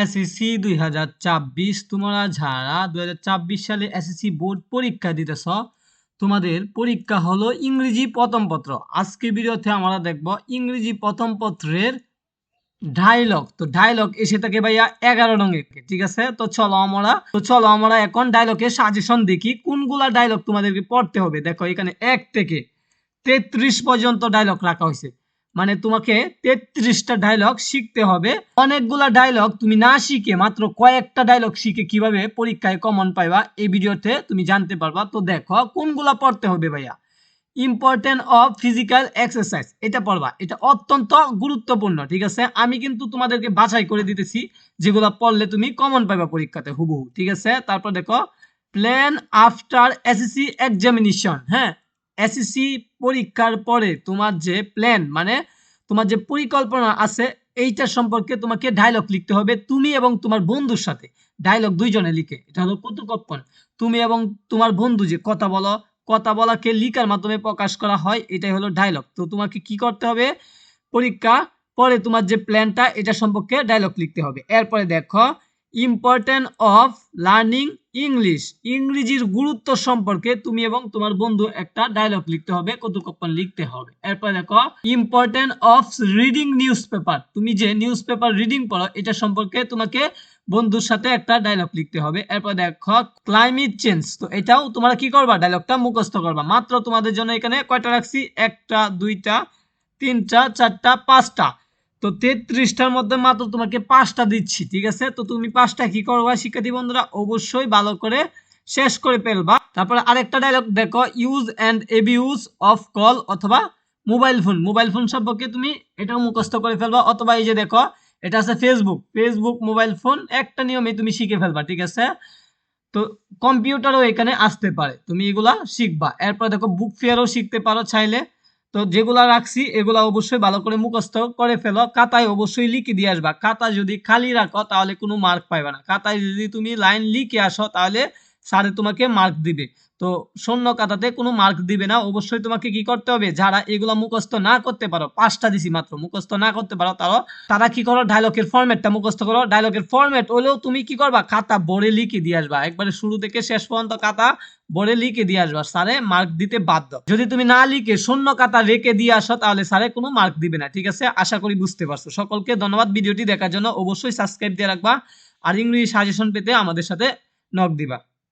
SSC 2024 তোমরা যারা 2024 সালে এসএসসি বোর্ড পরীক্ষা দিতেছ, তোমাদের পরীক্ষা হলো ইংরেজি প্রথম পত্র। আজকের ভিডিওতে আমরা দেখব ইংরেজি প্রথম পত্রের ডায়লগ। তো ডায়লগ এসে থাকে ভাইয়া 11 নং একে, ঠিক আছে। তো চলো আমরা এখন ডায়লগের সাজেশন দেখি কোনগুলা ডায়লগ তোমাদেরকে পড়তে হবে। দেখো এখানে 1 থেকে 33 পর্যন্ত ডায়লগ রাখা হয়েছে, মানে তোমাকে 33টা ডায়লগ শিখতে হবে। অনেকগুলা ডায়লগ তুমি না শিখে মাত্র কয়েকটা ডায়লগ শিখে কিভাবে পরীক্ষায় কমন পাইবা এই ভিডিওতে তুমি জানতে পারবা। তো দেখো কোনগুলা পড়তে হবে ভাইয়া। ইম্পর্টেন্ট অফ ফিজিক্যাল এক্সারসাইজ, এটা পড়বা, এটা অত্যন্ত গুরুত্বপূর্ণ, ঠিক আছে। আমি কিন্তু তোমাদেরকে বাছাই করে দিতেছি যেগুলো পড়লে তুমি কমন পাইবা পরীক্ষাতে হুবহু, ঠিক আছে। তারপর দেখো প্ল্যান আফটার এসএসসি এক্সামিনেশন। হ্যাঁ, এসএসসি পরীক্ষার পরে তোমার যে প্ল্যান, মানে তোমার যে পরিকল্পনা আছে, এইটার সম্পর্কে তোমাকে ডায়লগ লিখতে হবে তুমি এবং তোমার বন্ধুর সাথে। ডায়লগ দুইজনে লিখে, এটা হলো কথোপকথন। তুমি এবং তোমার বন্ধু যে কথা বলো, কথা বলাকে লিখার মাধ্যমে প্রকাশ করা হয়, এটাই হলো ডায়লগ। তো তোমাকে কি করতে হবে, পরীক্ষা পরে তোমার যে প্ল্যানটা এটা সম্পর্কে ডায়লগ লিখতে হবে। এরপরে দেখো ইম্পর্টেন্ট অফ লার্নিং ইংলিশ, ইংরেজির গুরুত্ব সম্পর্কে তুমি এবং তোমার বন্ধু একটা ডায়লগ লিখতে হবে, কথোপকথন লিখতে হবে। এরপরে দেখো important of reading news paper, তুমি যে নিউজ পেপার রিডিং পড়ো এটা সম্পর্কে তোমাকে বন্ধুর সাথে একটা ডায়লগ লিখতে হবে। এরপর দেখো ক্লাইমেট চেঞ্জ, তো এটাও তোমরা কি করবা, ডায়লগটা মুখস্থ করবা। মাত্র তোমাদের জন্য এখানে কয়টা রাখছি, 1টা 2টা 3টা 4টা 5টা, তো 33টার মধ্যে মাত্র তোমাকে 5টা দিচ্ছি, ঠিক আছে। তো তুমি 5টা কি করবা শিক্ষার্থী বন্ধুরা, অবশ্যই ভালো করে শেষ করে ফেলবা। তারপরে আরেকটা ডায়লগ দেখো use and abuse of call অথবা মোবাইল ফোন, মোবাইল ফোন সম্পর্কে তুমি এটাও মুখস্থ করে ফেলবা। অথবা এই যে দেখো এটা আছে ফেসবুক মোবাইল ফোন, একটা নিয়মে তুমি শিখে ফেলবা, ঠিক আছে। তো কম্পিউটারও এখানে আসতে পারে, তুমি এগুলা শিখবা। এরপর দেখো বুক ফেয়ারও শিখতে পারো চাইলে। তো যেগুলা রাখছি এগুলা অবশ্যই ভালো করে মুখস্থ করে ফেলো, খাতায় অবশ্যই লিখে দিয়ে আসবা। খাতা যদি খালি রাখো তাহলে কোনো মার্ক পাইবা না, খাতায় যদি তুমি লাইন লিখে আসো তাহলে স্যারে তোমাকে মার্ক দিবে। তো শূন্য খাতাতে কোনো মার্ক দিবে না। অবশ্যই তোমাকে কি করতে হবে, যারা এগুলা মুখস্থ না করতে পারো, 5টা দিছি মাত্র, মুখস্থ না করতে পারো তারা কি করো, ডায়লগের ফরম্যাটটা মুখস্থ করো। ডায়লগের ফরম্যাট হলেও তুমি কি করবা, খাতা বোর্ডে লিখে দিয়ে আসবা, একবারে শুরু থেকে শেষ পর্যন্ত খাতা বোর্ডে লিখে দিয়ে আসবা, স্যারে মার্ক দিতে বাধ্য। যদি তুমি না লিখে শূন্য খাতা রেখে দিয়ে আসো তাহলে স্যারে কোনো মার্ক দিবে না, ঠিক আছে। আশা করি বুঝতে পারছো। সকলকে ধন্যবাদ ভিডিওটি দেখার জন্য, অবশ্যই সাবস্ক্রাইব দিয়ে রাখবা আর ইংরেজি সাজেশন পেতে আমাদের সাথে নক দিবা।